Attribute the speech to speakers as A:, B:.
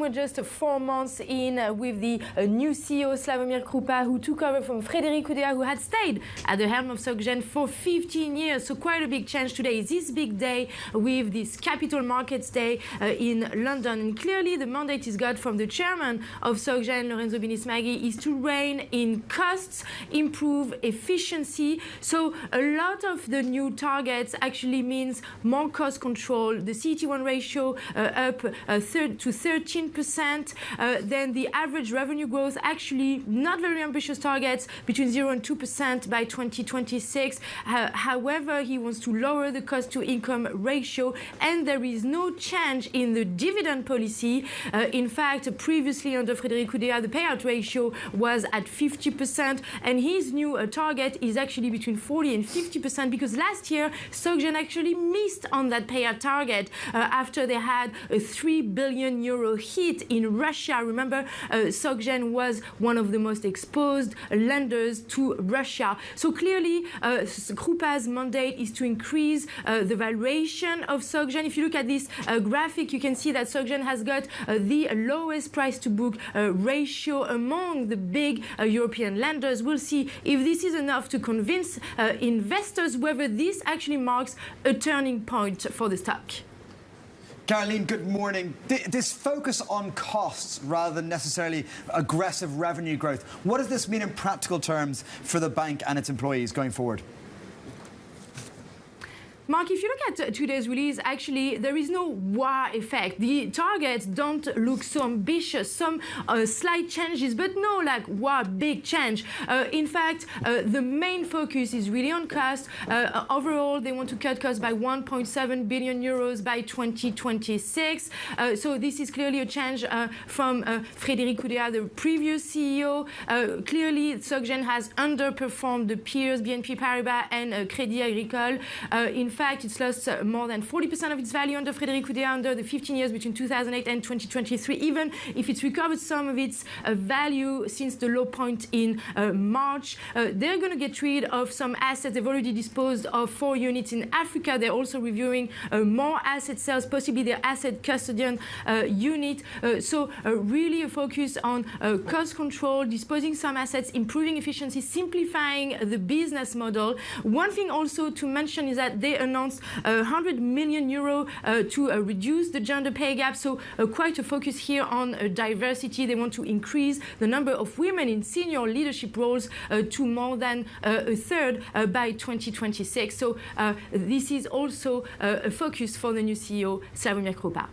A: We're just 4 months in with the new CEO Slawomir Krupa, who took over from Frédéric Oudéa, who had stayed at the helm of SocGen for 15 years. So quite a big change today. This big day with this Capital Markets Day in London. And clearly the mandate he's got from the chairman of SocGen, Lorenzo Binismaghi, is to rein in costs, improve efficiency. So a lot of the new targets actually means more cost control. The CET1 ratio up to 13%. Then the average revenue growth, actually not very ambitious targets, between 0 and 2% by 2026. However, he wants to lower the cost-to-income ratio, and there is no change in the dividend policy. In fact, previously under Frédéric Oudéa, the payout ratio was at 50%, and his new target is actually between 40 and 50%, because last year SocGen actually missed on that payout target after they had a €3 billion hit in Russia. Remember, SocGen was one of the most exposed lenders to Russia. So clearly, Krupa's mandate is to increase the valuation of SocGen. If you look at this graphic, you can see that SocGen has got the lowest price-to-book ratio among the big European lenders. We'll see if this is enough to convince investors whether this actually marks a turning point for the stock.
B: Caroline, good morning. This focus on costs rather than necessarily aggressive revenue growth, what does this mean in practical terms for the bank and its employees going forward?
A: Mark, if you look at today's release, actually, there is no wow effect. The targets don't look so ambitious. Some slight changes, but no like wow, big change. In fact, the main focus is really on cost. Overall, they want to cut costs by €1.7 billion by 2026. So this is clearly a change from Frédéric Oudéa, the previous CEO. Clearly, SocGen has underperformed the peers, BNP Paribas and Crédit Agricole. In fact, it's lost more than 40% of its value under Frédéric Oudéa under the 15 years between 2008 and 2023, even if it's recovered some of its value since the low point in March. They're going to get rid of some assets. They've already disposed of 4 units in Africa. They're also reviewing more asset sales, possibly their asset custodian unit. So really a focus on cost control, disposing some assets, improving efficiency, simplifying the business model. One thing also to mention is that they announced €100 million to reduce the gender pay gap. So quite a focus here on diversity. They want to increase the number of women in senior leadership roles to more than a third by 2026. So this is also a focus for the new CEO, Slawomir Krupa.